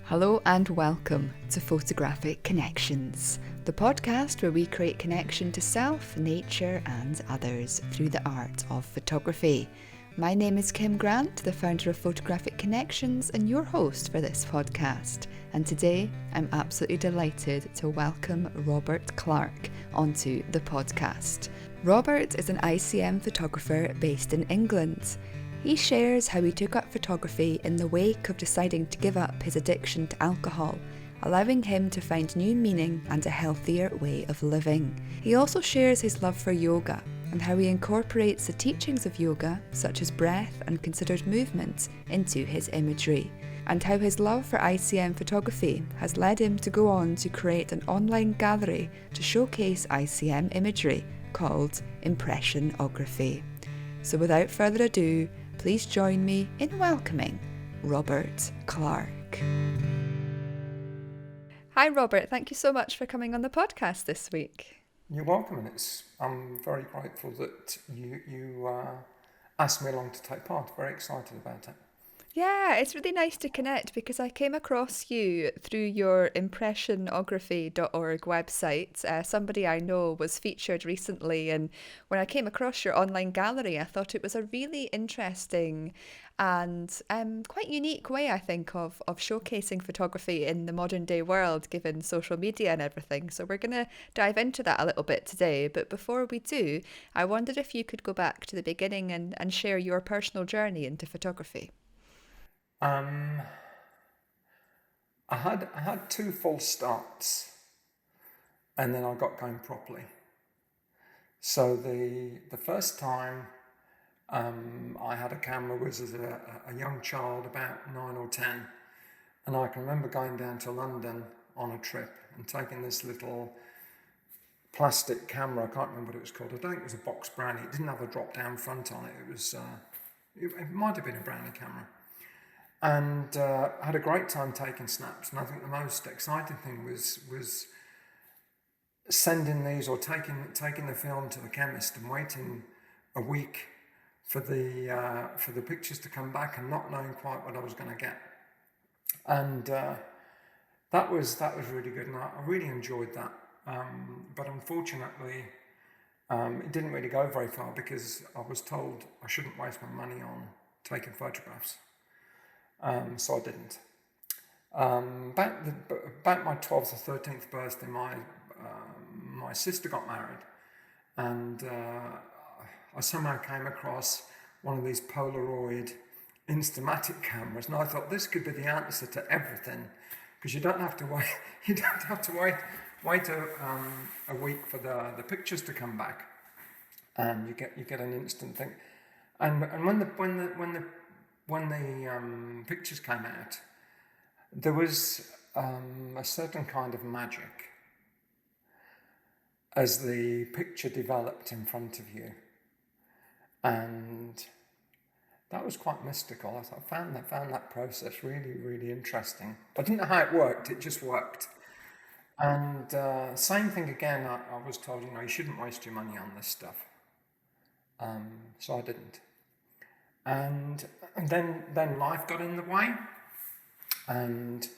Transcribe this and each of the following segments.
Hello and welcome to Photographic Connections, the podcast where we create connection to self, nature and others through the art of photography. My name is Kim Grant, the founder of Photographic Connections and your host for this podcast. And today I'm absolutely delighted to welcome Robert Clark onto the podcast. Robert is an ICM photographer based in England. He shares how he took up photography in the wake of deciding to give up his addiction to alcohol, allowing him to find new meaning and a healthier way of living. He also shares his love for yoga and how he incorporates the teachings of yoga, such as breath and considered movement, into his imagery, and how his love for ICM photography has led him to go on to create an online gallery to showcase ICM imagery called Impressionography. So without further ado, please join me in welcoming Robert Clark. Hi Robert, thank you so much for coming on the podcast this week. You're welcome, and I'm very grateful that you asked me along to take part. Very excited about it. Yeah, it's really nice to connect because I came across you through your impressionography.org website. Somebody I know was featured recently, and when I came across your online gallery, I thought it was a really interesting and quite unique way, I think, of showcasing photography in the modern day world, given social media and everything. So we're going to dive into that a little bit today. But before we do, I wondered if you could go back to the beginning and share your personal journey into photography. I had two false starts, and then I got going properly. So the first time I had a camera was as a young child, about 9 or 10, and I can remember going down to London on a trip and taking this little plastic camera. I can't remember what it was called. I don't think it was a box Brownie. It didn't have a drop down front on it. It was it might have been a Brownie camera. And I had a great time taking snaps, and I think the most exciting thing was sending these or taking the film to the chemist and waiting a week for the pictures to come back and not knowing quite what I was going to get. And that was really good, and I really enjoyed that. But unfortunately, it didn't really go very far because I was told I shouldn't waste my money on taking photographs. So I didn't. About my 12th or 13th birthday, my sister got married, and I somehow came across one of these Polaroid Instamatic cameras, and I thought this could be the answer to everything, because you don't have to wait. You don't have to wait a week for the pictures to come back, and you get an instant thing. And when the pictures came out, there was a certain kind of magic as the picture developed in front of you, and that was quite mystical. I found that process really, really interesting. I didn't know how it worked; it just worked. And same thing again. I was told, you shouldn't waste your money on this stuff, so I didn't. And then life got in the way, and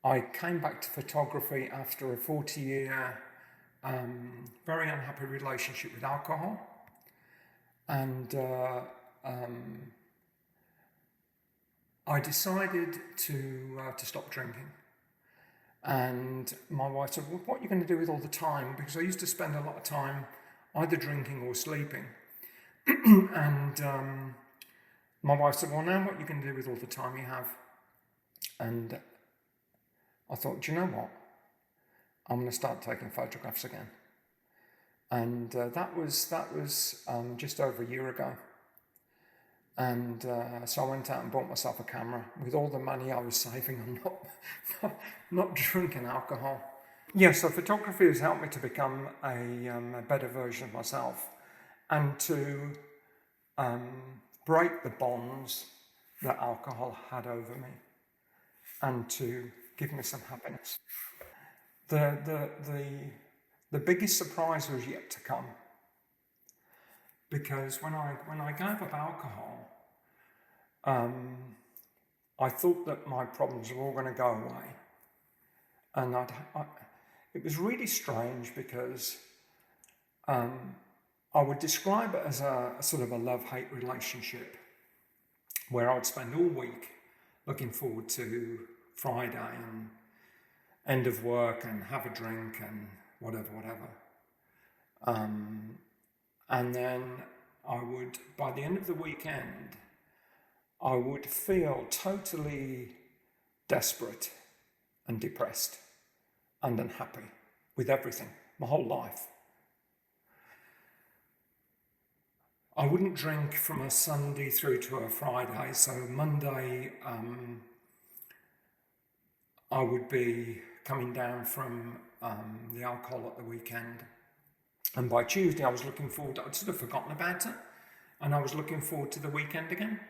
I came back to photography after a 40-year very unhappy relationship with alcohol, and I decided to stop drinking. And my wife said, "Well, what are you going to do with all the time?" Because I used to spend a lot of time either drinking or sleeping. And my wife said, "Well, now what are you going to do with all the time you have?" And I thought, do you know what? I'm going to start taking photographs again. And that was just over a year ago. And so I went out and bought myself a camera with all the money I was saving on not drinking alcohol. Yeah, so photography has helped me to become a better version of myself, and to break the bonds that alcohol had over me, and to give me some happiness. The biggest surprise was yet to come, because when I gave up alcohol, I thought that my problems were all going to go away. And it was really strange because I would describe it as a sort of a love-hate relationship where I'd spend all week looking forward to Friday and end of work and have a drink and whatever. And then I would, by the end of the weekend, I would feel totally desperate and depressed and unhappy with everything, my whole life. I wouldn't drink from a Sunday through to a Friday, so Monday I would be coming down from the alcohol at the weekend, and by Tuesday I was looking forward, I'd sort of forgotten about it, and I was looking forward to the weekend again.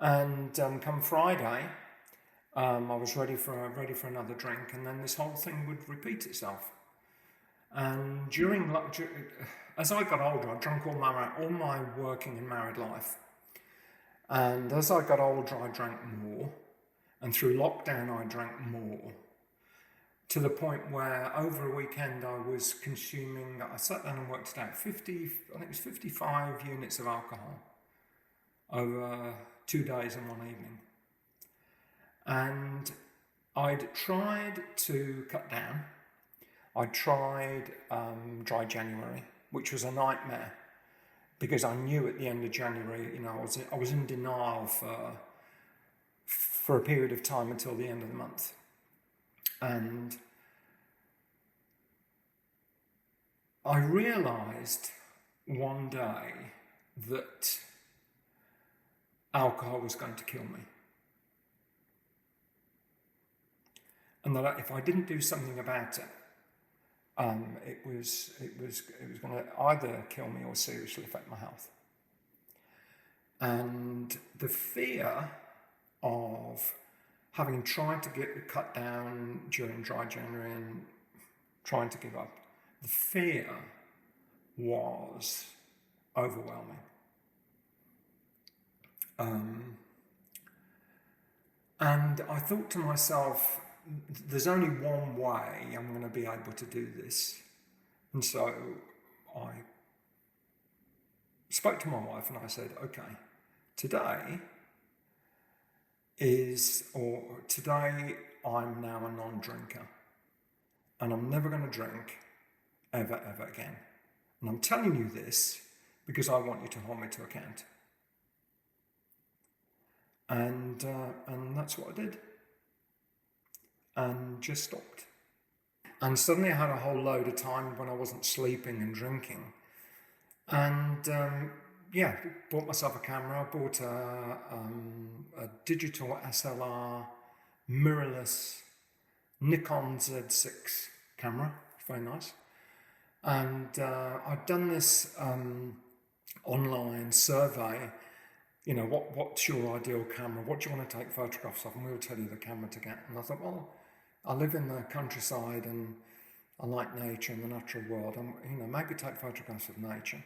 And come Friday, I was ready for another drink, and then this whole thing would repeat itself. And as I got older, I drank all my working and married life. And as I got older, I drank more. And through lockdown, I drank more. To the point where over a weekend, I was consuming, I sat down and worked it out, 55 units of alcohol over 2 days and 1 evening. And I'd tried to cut down. I tried dry January, which was a nightmare because I knew at the end of January, I was in denial for a period of time until the end of the month. And I realised one day that alcohol was going to kill me. And that if I didn't do something about it, it was going to either kill me or seriously affect my health. And the fear of having tried to cut down during dry January and trying to give up, the fear was overwhelming. And I thought to myself, there's only one way I'm going to be able to do this. And so I spoke to my wife and I said, okay, today I'm now a non-drinker. And I'm never going to drink ever again. And I'm telling you this because I want you to hold me to account. And that's what I did. And just stopped. And suddenly I had a whole load of time when I wasn't sleeping and drinking. And bought myself a camera. I bought a digital SLR mirrorless Nikon Z6 camera. It's very nice. And I'd done this online survey. What's your ideal camera? What do you want to take photographs of? And we'll tell you the camera to get. And I thought, well, I live in the countryside and I like nature and the natural world. And, maybe take photographs of nature.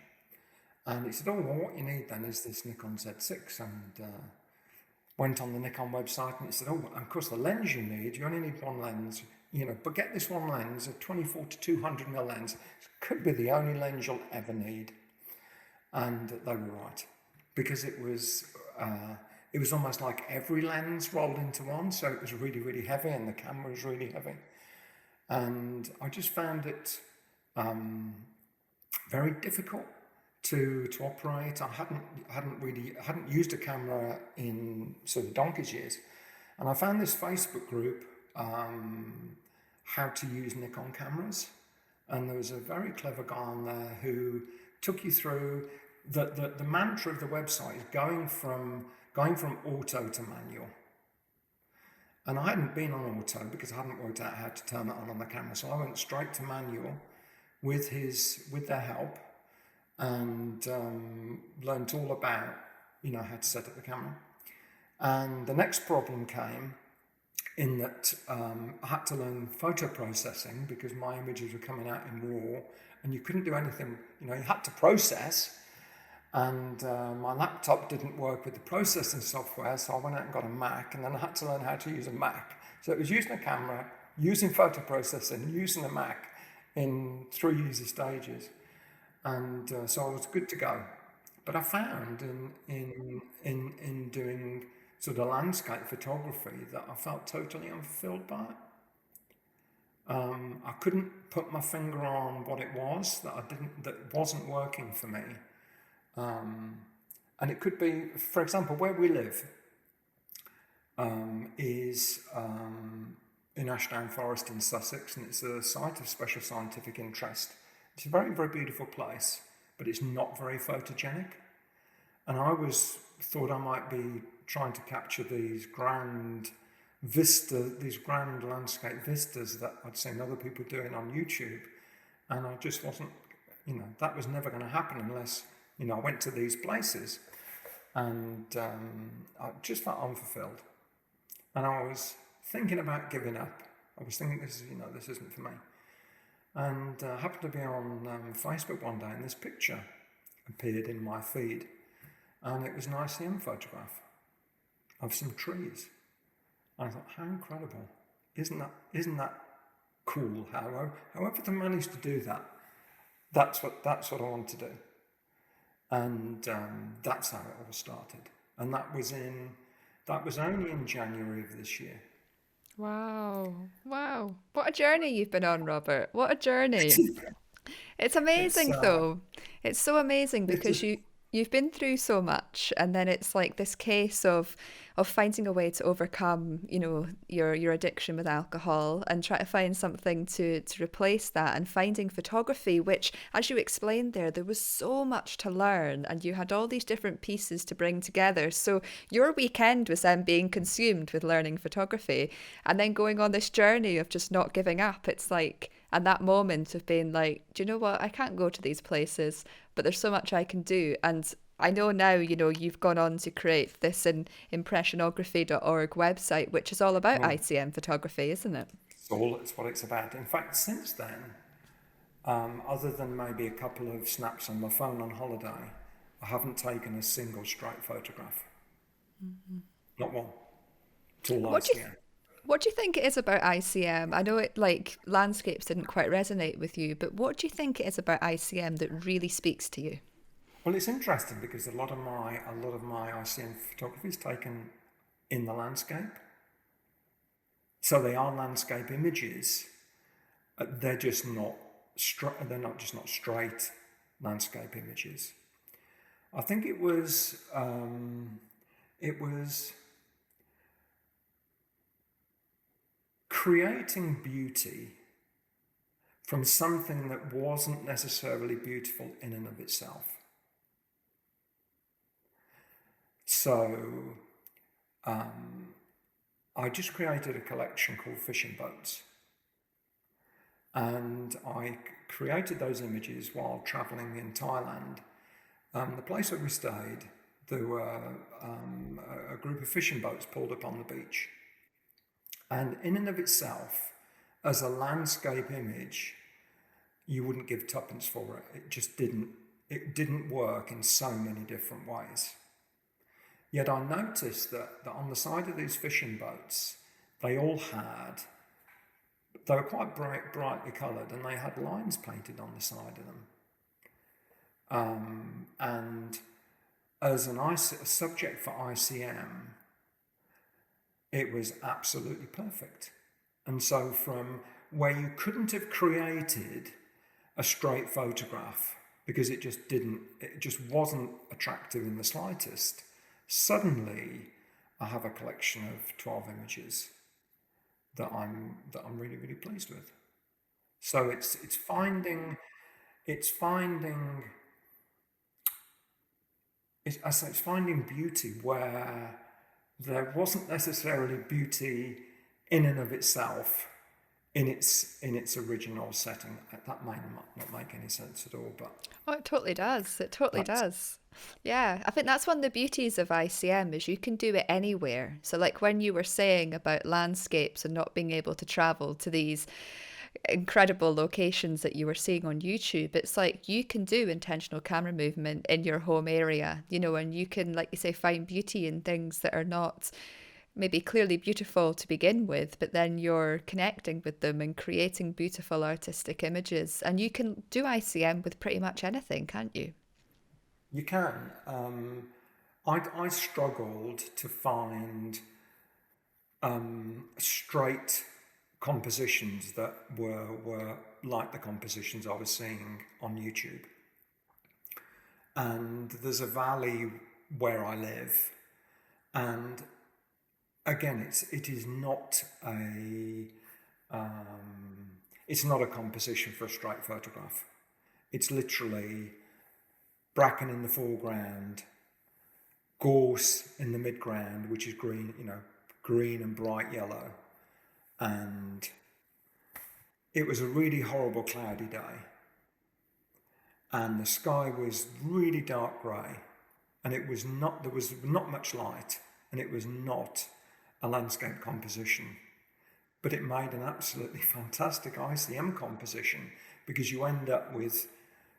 And he said, oh, well, what you need then is this Nikon Z6. And went on the Nikon website and it said, oh, and of course the lens you only need one lens, but get this one lens, a 24 to 200mm lens. It could be the only lens you'll ever need. And they were right. Because it was almost like every lens rolled into one, so it was really, really heavy, and the camera was really heavy. And I just found it very difficult to operate. I hadn't used a camera in sort of donkey's years, and I found this Facebook group, how to use Nikon cameras, and there was a very clever guy on there who took you through. The mantra of the website is going from auto to manual. And I hadn't been on auto because I hadn't worked out how to turn it on the camera. So I went straight to manual with their help and learned all about, how to set up the camera. And the next problem came in that I had to learn photo processing because my images were coming out in RAW and you couldn't do anything, you had to process. And my laptop didn't work with the processing software, so I went out and got a Mac, and then I had to learn how to use a Mac. So it was using a camera, using photo processing, using a Mac in 3 easy stages, and so I was good to go. But I found in doing sort of landscape photography that I felt totally unfulfilled by it. I couldn't put my finger on what it was that wasn't working for me. And it could be, for example, where we live is in Ashdown Forest in Sussex, and it's a site of special scientific interest. It's a very, very beautiful place, but it's not very photogenic. And I thought I might be trying to capture these grand landscape vistas that I'd seen other people doing on YouTube. And I just wasn't, that was never going to happen unless, I went to these places. And I just felt unfulfilled. And I was thinking about giving up. I was thinking, this isn't for me. And I happened to be on Facebook one day, and this picture appeared in my feed. And it was an ICM photograph of some trees. And I thought, how incredible. Isn't that cool? However they managed to do that, that's what I want to do. And that's how it all started. And that was only in January of this year. Wow. Wow. What a journey you've been on, Robert. What a journey. It's amazing though. It's so amazing because you've been through so much, and then it's like this case of finding a way to overcome, your addiction with alcohol and try to find something to replace that, and finding photography, which, as you explained there was so much to learn, and you had all these different pieces to bring together. So your weekend was then being consumed with learning photography, and then going on this journey of just not giving up. It's like, and that moment of being like, do you know what? I can't go to these places, but there's so much I can do. And I know now, you've gone on to create this impressionography.org website, which is all about ICM photography, isn't it? It's what it's about. In fact, since then, other than maybe a couple of snaps on my phone on holiday, I haven't taken a single straight photograph. Mm-hmm. Not one. It's all ICM. What do you think it is about ICM? I know it, like, landscapes didn't quite resonate with you, but what do you think it is about ICM that really speaks to you? Well, it's interesting because a lot of my ICM photography is taken in the landscape. So they are landscape images. They're just not straight landscape images. I think it was creating beauty from something that wasn't necessarily beautiful in and of itself. So I just created a collection called Fishing Boats. And I created those images while traveling in Thailand. The place where we stayed, there were a group of fishing boats pulled up on the beach. And in and of itself, as a landscape image, you wouldn't give tuppence for it. It didn't work in so many different ways. Yet I noticed that on the side of these fishing boats, they were quite brightly coloured, and they had lines painted on the side of them. And as a subject for ICM, it was absolutely perfect. And so from where you couldn't have created a straight photograph because it just wasn't attractive in the slightest, suddenly I have a collection of 12 images that I'm really, really pleased with. So it's finding beauty where there wasn't necessarily beauty in and of itself in its original setting. That might not make any sense at all, but it totally does. It totally does. Yeah, I think that's one of the beauties of ICM is you can do it anywhere. So like when you were saying about landscapes and not being able to travel to these incredible locations that you were seeing on YouTube, it's like you can do intentional camera movement in your home area, and you can, like you say, find beauty in things that are not maybe clearly beautiful to begin with, but then you're connecting with them and creating beautiful artistic images. And you can do ICM with pretty much anything, can't you? You can. I struggled to find straight compositions that were like the compositions I was seeing on YouTube. And there's a valley where I live, and again, it is not a it's not a composition for a straight photograph. It's literally bracken in the foreground, gorse in the midground, which is green, green and bright yellow. And it was a really horrible cloudy day. And the sky was really dark grey. And there was not much light. And it was not a landscape composition. But it made an absolutely fantastic ICM composition, because you end up with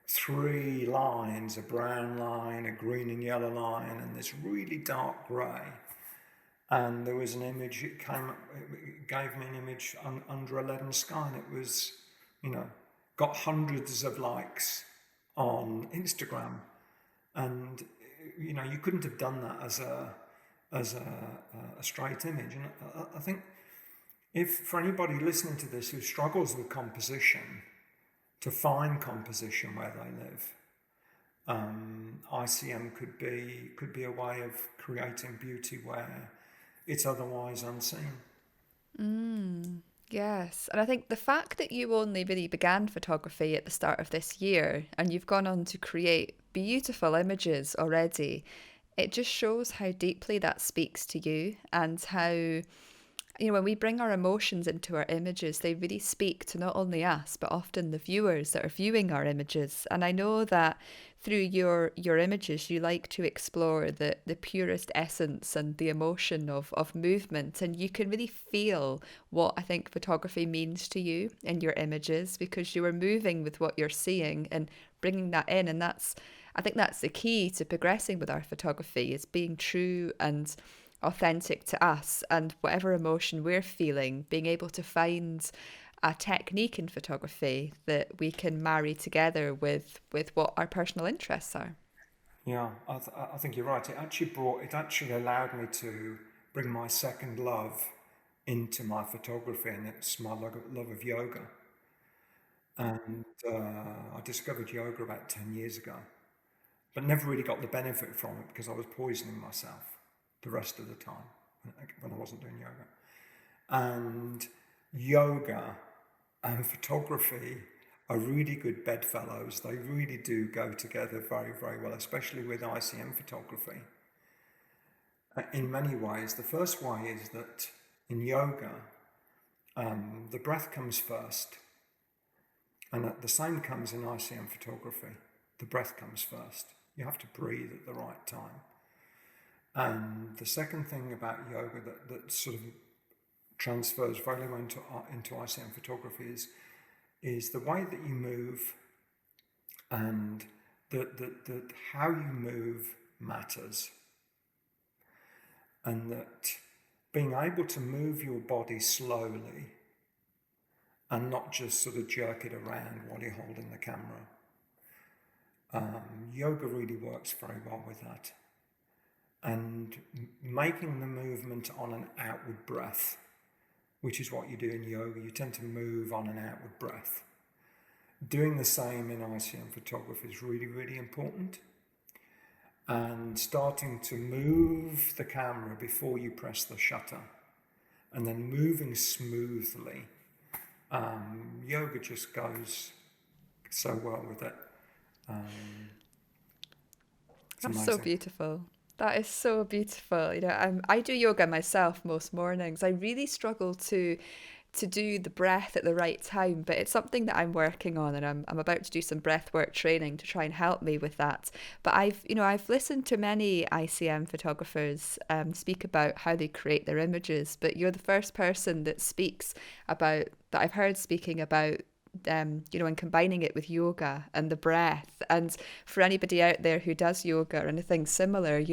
3 lines, a brown line, a green and yellow line, and this really dark grey. And there was an image, it gave me an image under a leaden sky, and it was, got hundreds of likes on Instagram. And, you couldn't have done that as a straight image. And I think if for anybody listening to this who struggles with composition, to find composition where they live, ICM could be a way of creating beauty where it's otherwise unseen. Yes. And I think the fact that you only really began photography at the start of this year and you've gone on to create beautiful images already, it just shows how deeply that speaks to you, and how, when we bring our emotions into our images, they really speak to not only us, but often the viewers that are viewing our images. And I know that through your images, you like to explore the purest essence and the emotion of movement. And you can really feel what I think photography means to you in your images, because you are moving with what you're seeing and bringing that in. And I think that's the key to progressing with our photography, is being true and authentic to us, and whatever emotion we're feeling, being able to find a technique in photography that we can marry together with what our personal interests are. Yeah, I think you're right. It actually allowed me to bring my second love into my photography, and it's my love of yoga. And I discovered yoga about 10 years ago, but never really got the benefit from it because I was poisoning myself the rest of the time when I wasn't doing yoga. And yoga and photography are really good bedfellows. They really do go together very, very well, especially with ICM photography. In many ways, the first way is that in yoga, the breath comes first. And the same comes in ICM photography. The breath comes first. You have to breathe at the right time. And the second thing about yoga that sort of transfers very well into ICM photography is the way that you move, and that how you move matters. And that being able to move your body slowly and not just sort of jerk it around while you're holding the camera. Yoga really works very well with that. And making the movement on an outward breath, which is what you do in yoga. You tend to move on an outward breath. Doing the same in ICM photography is really, really important. And starting to move the camera before you press the shutter, and then moving smoothly. Yoga just goes so well with it. It's That's so amazing. beautiful. That is so beautiful. I do yoga myself most mornings. I really struggle to to do the breath at the right time, but it's something that I'm working on, and I'm about to do some breath work training to try and help me with that. But I've listened to many ICM photographers speak about how they create their images, but you're the first person that speaks about that I've heard speaking about and combining it with yoga and the breath. And for anybody out there who does yoga or anything similar,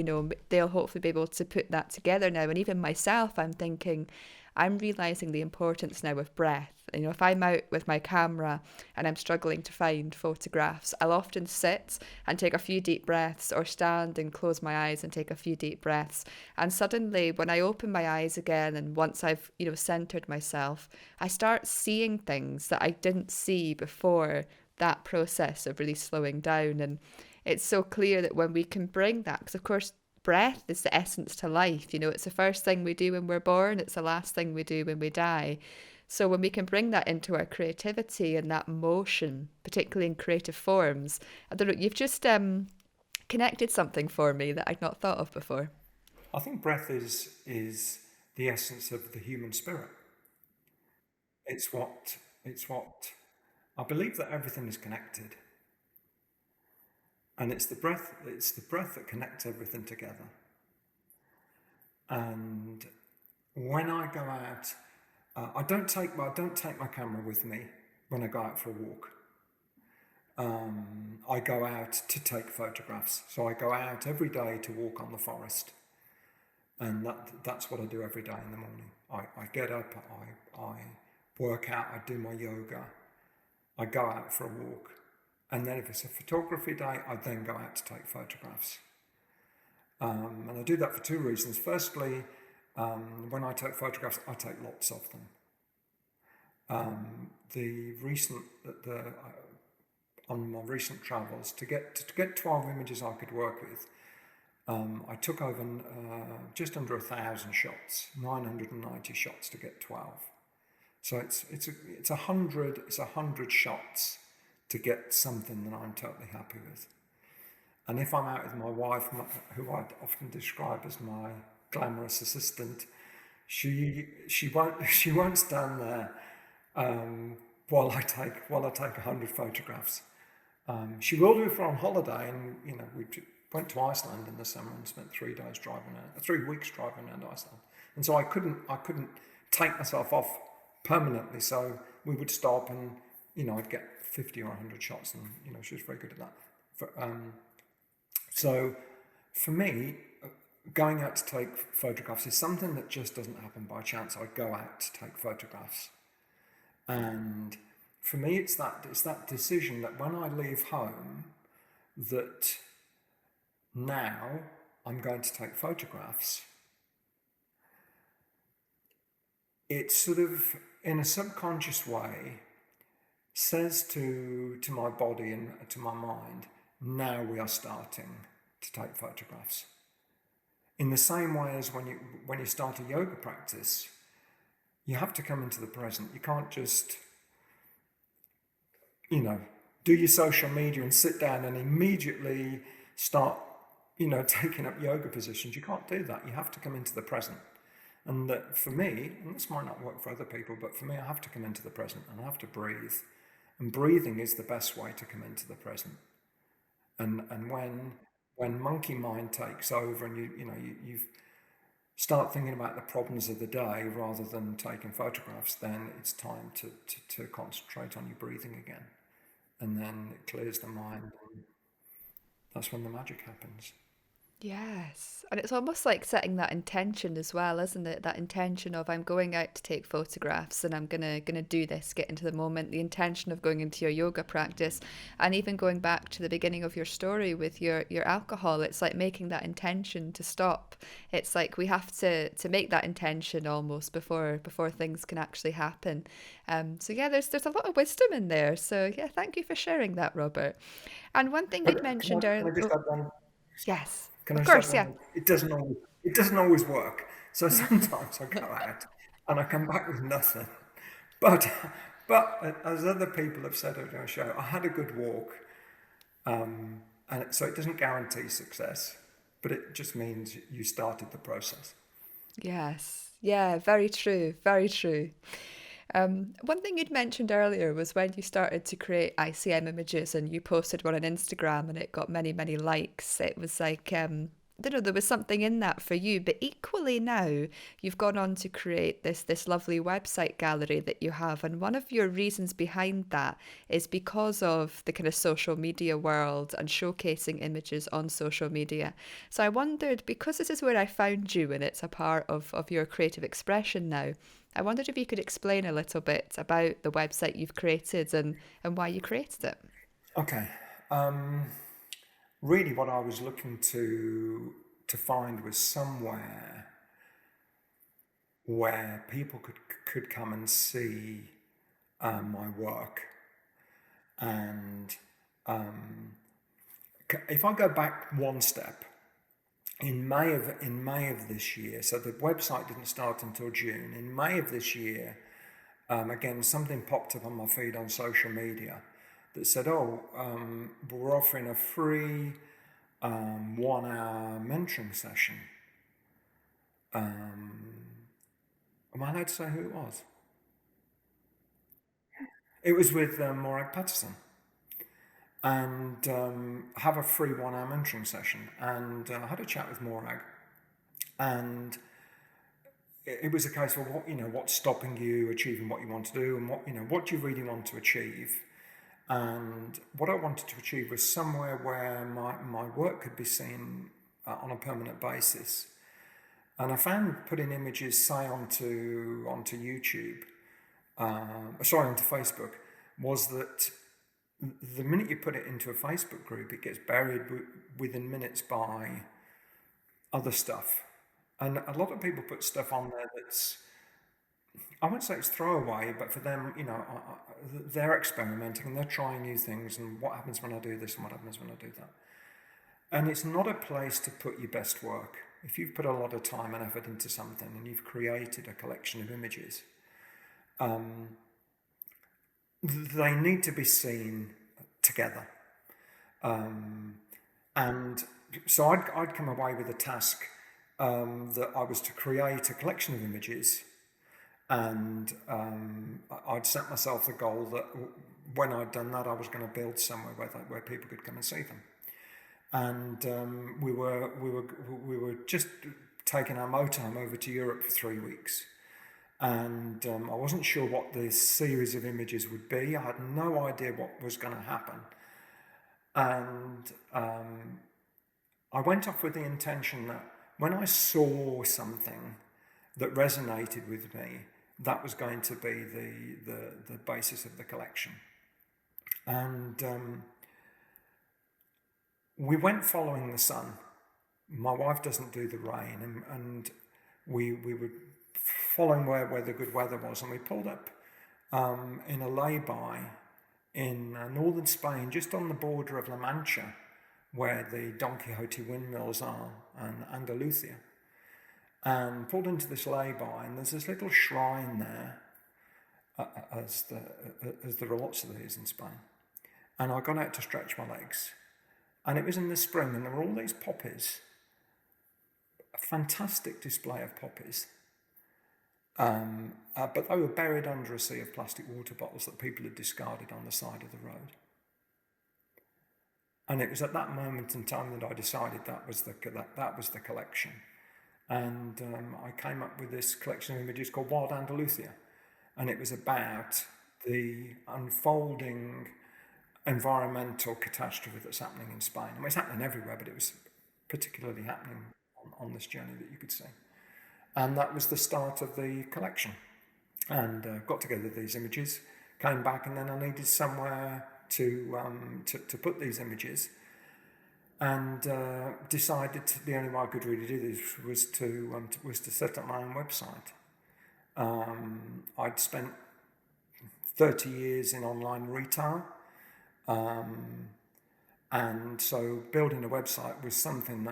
they'll hopefully be able to put that together now. And even myself, I'm thinking, I'm realizing the importance now of breath. If I'm out with my camera and I'm struggling to find photographs, I'll often sit and take a few deep breaths, or stand and close my eyes and take a few deep breaths. And suddenly, when I open my eyes again, and once I've, centered myself, I start seeing things that I didn't see before that process of really slowing down. And it's so clear that when we can bring that, because of course, breath is the essence to life. It's the first thing we do when we're born, it's the last thing we do when we die. So when we can bring that into our creativity and that motion, particularly in creative forms, I don't know, you've just connected something for me that I'd not thought of before. I think breath is the essence of the human spirit. It's what I believe, that everything is connected. And it's the breath that connects everything together. And when I go out, I don't take my camera with me when I go out for a walk. I go out to take photographs. So I go out every day to walk on the forest. And that's what I do every day in the morning. I get up, I work out, I do my yoga, I go out for a walk. And then if it's a photography day, I then go out to take photographs. And I do that for two reasons. Firstly, when I take photographs, I take lots of them. On my recent travels, to get 12 images I could work with, I took over just under 1,000 shots, 990 shots to get 12. So it's 100 shots to get something that I'm totally happy with. And if I'm out with my wife, who I often describe as my glamorous assistant, she won't stand there while I take 100 photographs. She will do it for on holiday, and we went to Iceland in the summer and spent 3 weeks driving around Iceland. And so I couldn't take myself off permanently. So we would stop, and I'd get 50 or 100 shots, and she was very good at that. So for me, going out to take photographs is something that just doesn't happen by chance. I go out to take photographs, and for me, it's that decision that when I leave home, that now I'm going to take photographs. It sort of, in a subconscious way, says to my body and to my mind, now we are starting to take photographs. In the same way as when you start a yoga practice, you have to come into the present. You can't just, do your social media and sit down and immediately start, taking up yoga positions. You can't do that. You have to come into the present. And that for me, and this might not work for other people, but for me, I have to come into the present and I have to breathe. And breathing is the best way to come into the present. And when monkey mind takes over, and you start thinking about the problems of the day rather than taking photographs, then it's time to concentrate on your breathing again. And then it clears the mind, and that's when the magic happens. Yes. And it's almost like setting that intention as well, isn't it? That intention of, I'm going out to take photographs and I'm gonna do this, get into the moment, the intention of going into your yoga practice. And even going back to the beginning of your story with your alcohol, it's like making that intention to stop. It's like we have to make that intention almost before things can actually happen. So yeah, there's a lot of wisdom in there. So yeah, thank you for sharing that, Robert. And one thing you'd mentioned Can earlier. I just add one? Yes, Can I of just add course, one yeah. thing? It doesn't always work. So sometimes I go out and I come back with nothing. But as other people have said over our show, I had a good walk, and so it doesn't guarantee success, but it just means you started the process. Yes. Yeah, very true. Very true. One thing you'd mentioned earlier was when you started to create ICM images and you posted one on Instagram and it got many, many likes. It was like, I don't know, there was something in that for you. But equally now, you've gone on to create this lovely website gallery that you have. And one of your reasons behind that is because of the kind of social media world and showcasing images on social media. So I wondered, because this is where I found you and it's a part of your creative expression now, I wondered if you could explain a little bit about the website you've created and why you created it. Okay. Um, Really, what I was looking to find was somewhere where people could come and see my work. And if I go back one step, in May of this year, so the website didn't start until June. In May of this year, again, something popped up on my feed on social media that said, "Oh, we're offering a free 1 hour mentoring session." Am I allowed to say who it was? It was with Morag Patterson, and have a free 1 hour mentoring session. And I had a chat with Morag, and it was a case of what's stopping you achieving what you want to do, and what do you really want to achieve. And what I wanted to achieve was somewhere where my work could be seen on a permanent basis. And I found putting images, say, onto YouTube, onto Facebook, was that the minute you put it into a Facebook group, it gets buried within minutes by other stuff. And a lot of people put stuff on there that's, I won't say it's throwaway, but for them, they're experimenting and they're trying new things. And what happens when I do this and what happens when I do that? And it's not a place to put your best work. If you've put a lot of time and effort into something and you've created a collection of images, they need to be seen together. And so I'd come away with a task that I was to create a collection of images, and I'd set myself the goal that when I'd done that, I was going to build somewhere where people could come and see them. And we were just taking our motorhome over to Europe for 3 weeks, and I wasn't sure what this series of images would be. I had no idea what was going to happen, and I went off with the intention that when I saw something that resonated with me, that was going to be the basis of the collection. And we went following the sun. My wife doesn't do the rain, and we were following where the good weather was, and we pulled up in a lay-by in northern Spain, just on the border of La Mancha, where the Don Quixote windmills are, and Andalusia. And pulled into this lay-by, and there's this little shrine there, as there are lots of these in Spain. And I got out to stretch my legs. And it was in the spring, and there were all these poppies, a fantastic display of poppies. But they were buried under a sea of plastic water bottles that people had discarded on the side of the road. And it was at that moment in time that I decided that was the collection. And I came up with this collection of images called Wild Andalusia. And it was about the unfolding environmental catastrophe that's happening in Spain. I mean, it's happening everywhere, but it was particularly happening on this journey that you could see. And that was the start of the collection. And got together these images, came back, and then I needed somewhere to put these images, and decided the only way I could really do this was to set up my own website. I'd spent 30 years in online retail, and so building a website was something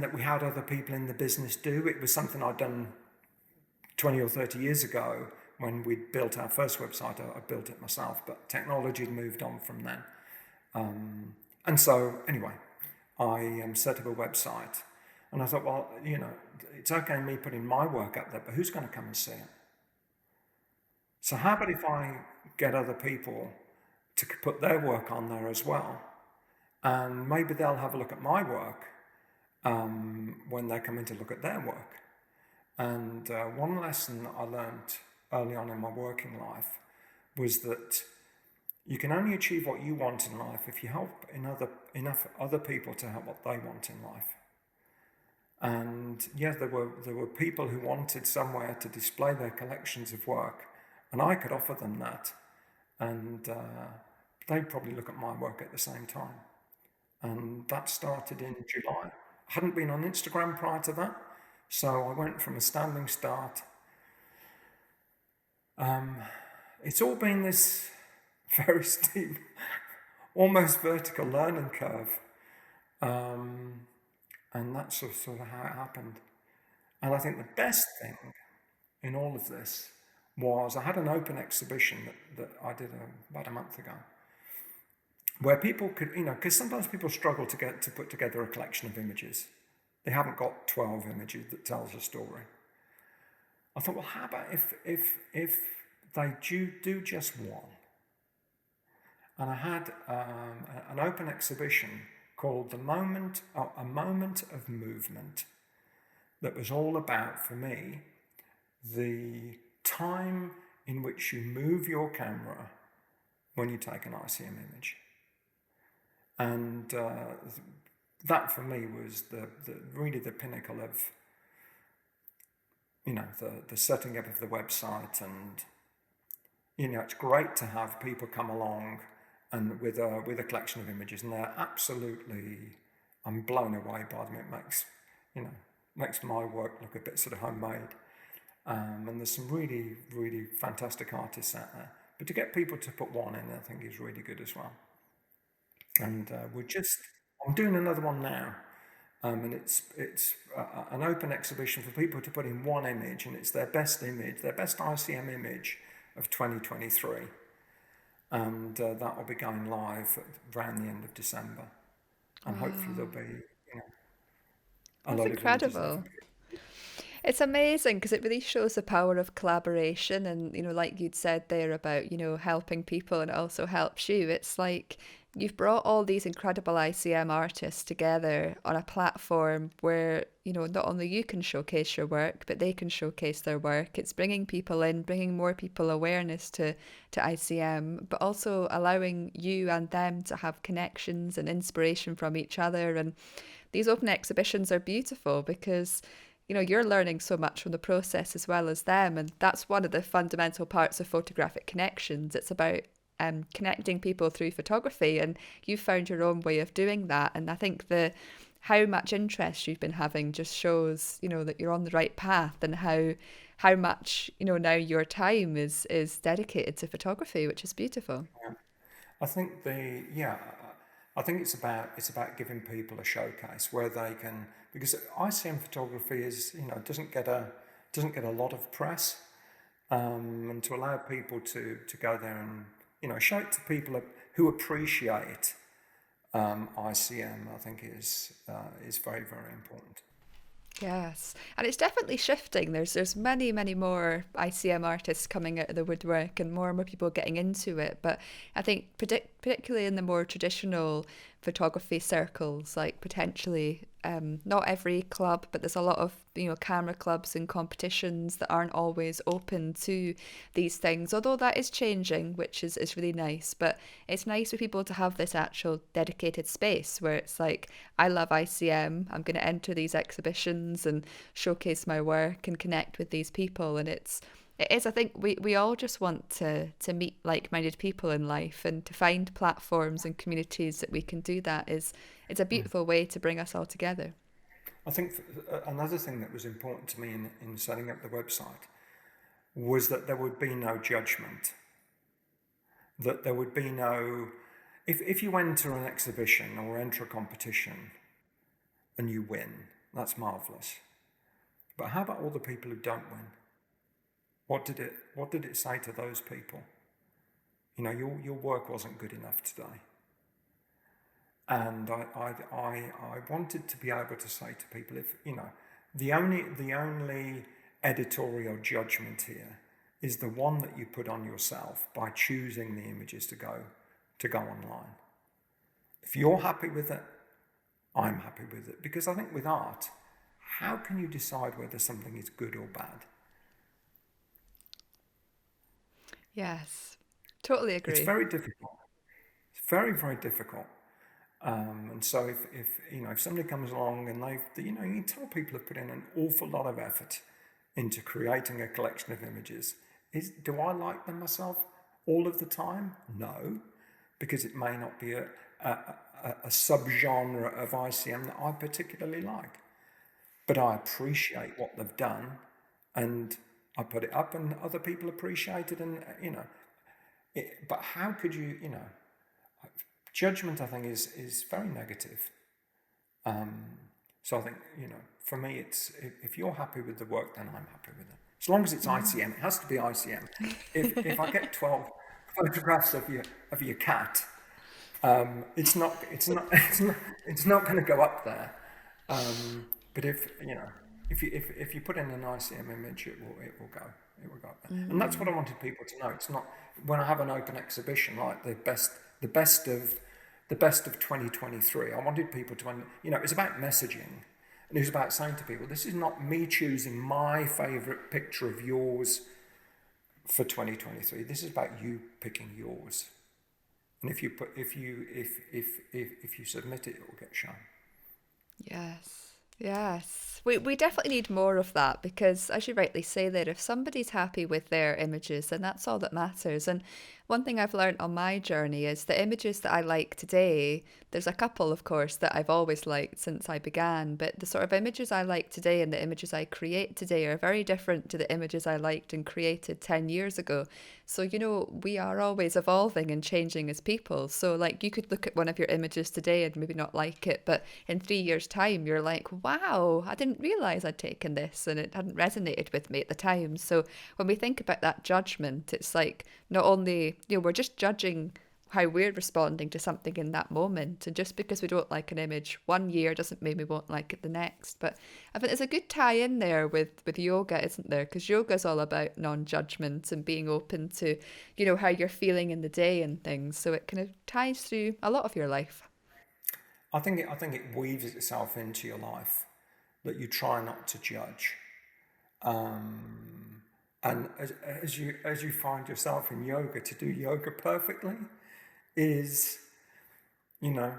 that we had other people in the business do. It was something I'd done 20 or 30 years ago when we'd built our first website. I built it myself, but technology had moved on from then. And so, anyway, I set up a website, and I thought, well, it's okay me putting my work up there, but who's going to come and see it? So how about if I get other people to put their work on there as well? And maybe they'll have a look at my work when they're coming to look at their work. And one lesson that I learned early on in my working life was that you can only achieve what you want in life if you help enough other people to help what they want in life. And yeah, there were people who wanted somewhere to display their collections of work, and I could offer them that, and they'd probably look at my work at the same time. And that started in July. I hadn't been on Instagram prior to that, so I went from a standing start. It's all been this very steep, almost vertical learning curve. And that's sort of how it happened. And I think the best thing in all of this was I had an open exhibition that I did about a month ago, where people could, because sometimes people struggle to put together a collection of images. They haven't got 12 images that tells a story. I thought, well, how about if they do just one? And I had an open exhibition called A Moment of Movement, that was all about, for me, the time in which you move your camera when you take an ICM image. And that for me was really the pinnacle of, the setting up of the website. And, it's great to have people come along and with a collection of images, and they're absolutely, I'm blown away by them. It makes my work look a bit sort of homemade. And there's some really, really fantastic artists out there. But to get people to put one in, I think is really good as well. And I'm doing another one now. And it's an open exhibition for people to put in one image, and it's their best image, their best ICM image of 2023. And that will be going live around the end of December. And hopefully there'll be, a That's lot of images. incredible. It's amazing because it really shows the power of collaboration and, like you'd said there about, helping people, and it also helps you. It's like you've brought all these incredible ICM artists together on a platform where, not only you can showcase your work, but they can showcase their work. It's bringing people in, bringing more people awareness to ICM, but also allowing you and them to have connections and inspiration from each other. And these open exhibitions are beautiful because you're learning so much from the process as well as them. And that's one of the fundamental parts of Photographic Connections. It's about connecting people through photography, and you've found your own way of doing that. And I think how much interest you've been having just shows, that you're on the right path, and how much, now your time is dedicated to photography, which is beautiful. Yeah. I think it's about giving people a showcase where they can, because ICM photography is, doesn't get a lot of press, and to allow people to go there and, show it to people who appreciate ICM, I think is very, very important. Yes, and it's definitely shifting. There's many, many more ICM artists coming out of the woodwork, and more people getting into it. But I think particularly in the more traditional photography circles, like potentially not every club, but there's a lot of camera clubs and competitions that aren't always open to these things. Although that is changing, which is really nice. But it's nice for people to have this actual dedicated space where it's like, I love ICM. I'm going to enter these exhibitions and showcase my work and connect with these people. And it is, I think we all just want to meet like-minded people in life, and to find platforms and communities that we can do that it's a beautiful way to bring us all together. I think another thing that was important to me in setting up the website was that there would be no judgment. That there would be no, if you enter an exhibition or enter a competition and you win, that's marvellous. But how about all the people who don't win? What did it say to those people? Your work wasn't good enough today. And I wanted to be able to say to people, if the only editorial judgment here is the one that you put on yourself by choosing the images to go online. If you're happy with it, I'm happy with it. Because I think with art, how can you decide whether something is good or bad? Yes, totally It's agree. very difficult. It's very, very difficult. And so if if somebody comes along and you can tell people have put in an awful lot of effort into creating a collection of images. Do I like them myself all of the time? No, because it may not be a subgenre of ICM that I particularly like. But I appreciate what they've done, and I put it up, and other people appreciate it, and but how could judgment? I think is very negative. So I think for me, it's if you're happy with the work, then I'm happy with it. As long as it's ICM, it has to be ICM. If I get 12 photographs of your cat, it's not going to go up there. But if you put in an ICM image, it will go up there. And that's what I wanted people to know. It's not when I have an open exhibition like the best of 2023. I wanted people to it was about messaging, and it was about saying to people, this is not me choosing my favourite picture of yours for 2023. This is about you picking yours. And if you submit it, it will get shown. Yes, yes. We definitely need more of that because, as you rightly say there, if somebody's happy with their images, then that's all that matters. And one thing I've learned on my journey is the images that I like today, there's a couple, of course, that I've always liked since I began, but the sort of images I like today and the images I create today are very different to the images I liked and created 10 years ago. So, we are always evolving and changing as people. So, like, you could look at one of your images today and maybe not like it, but in 3 years' time, you're like, wow, I didn't realize I'd taken this and it hadn't resonated with me at the time. So, when we think about that judgment, it's like not only, we're just judging how we're responding to something in that moment. And just because we don't like an image 1 year doesn't mean we won't like it the next. But I think there's a good tie in there with yoga, isn't there? Because yoga is all about non-judgment and being open to, how you're feeling in the day and things. So it kind of ties through a lot of your life. I think it weaves itself into your life that you try not to judge. And as you find yourself in yoga, to do yoga perfectly is you know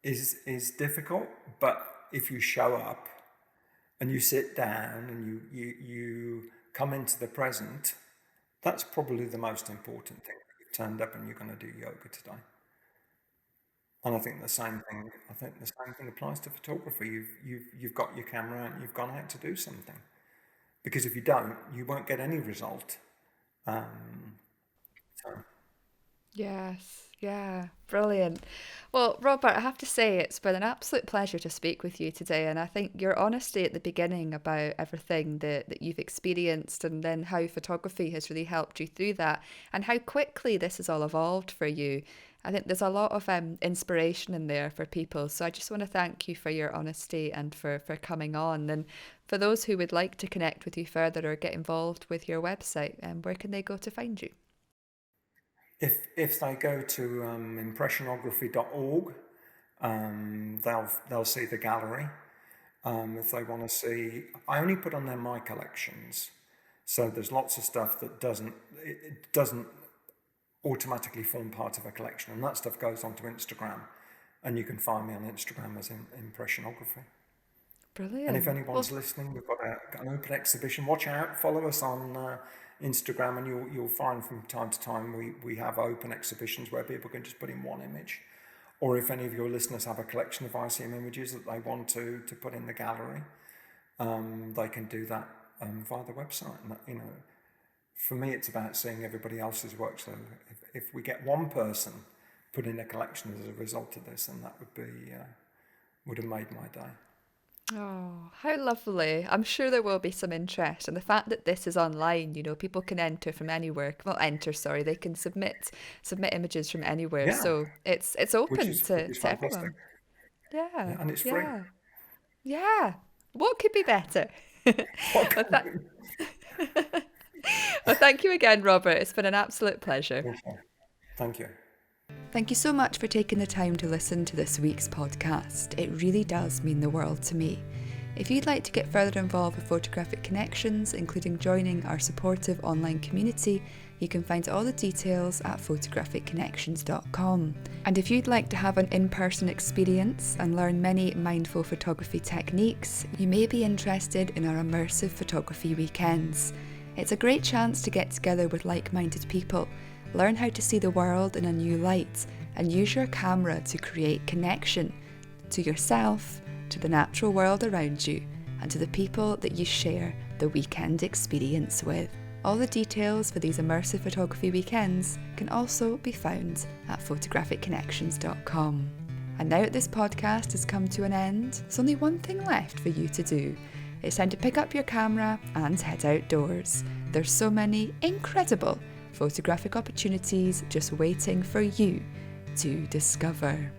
is difficult. But if you show up and you sit down and you come into the present, that's probably the most important thing. You've turned up and you're going to do yoga today. And I think the same thing. I think the same thing applies to photography. You've got your camera and you've gone out to do something. Because if you don't, you won't get any result. So Yes, yeah, brilliant. Well, Robert, I have to say it's been an absolute pleasure to speak with you today. And I think your honesty at the beginning about everything that you've experienced and then how photography has really helped you through that and how quickly this has all evolved for you. I think there's a lot of inspiration in there for people. So I just want to thank you for your honesty and for coming on. And for those who would like to connect with you further or get involved with your website, where can they go to find you? if they go to impressionography.org, they'll see the gallery. If they want to see, I only put on there my collections, so there's lots of stuff that doesn't automatically form part of a collection, and that stuff goes onto Instagram, and you can find me on Instagram as Impressionography. And if Brilliant. Well, anyone's listening, we've got an open exhibition. Watch out, follow us on Instagram, and you'll find from time to time we have open exhibitions where people can just put in one image. Or if any of your listeners have a collection of ICM images that they want to put in the gallery, they can do that via the website. And for me, it's about seeing everybody else's work. So if we get one person put in a collection as a result of this, then that would have made my day. oh, how lovely. I'm sure there will be some interest. And the fact that this is online, people can enter from anywhere. Well, enter, sorry, they can submit images from anywhere. Yeah, So it's which open is which is to fantastic. everyone. Yeah, Yeah, and it's free. yeah, yeah. What could be better? What Well, can that, we? Well, thank you again, Robert. It's been an absolute pleasure. Okay. Thank you. Thank you so much for taking the time to listen to this week's podcast. It really does mean the world to me. If you'd like to get further involved with Photographic Connections, including joining our supportive online community, you can find all the details at photographicconnections.com. And if you'd like to have an in-person experience and learn many mindful photography techniques, you may be interested in our Immersive Photography Weekends. It's a great chance to get together with like-minded people, learn how to see the world in a new light, and use your camera to create connection to yourself, to the natural world around you, and to the people that you share the weekend experience with. All the details for these immersive photography weekends can also be found at photographicconnections.com. And now that this podcast has come to an end, there's only one thing left for you to do. It's time to pick up your camera and head outdoors. There's so many incredible photographic opportunities just waiting for you to discover.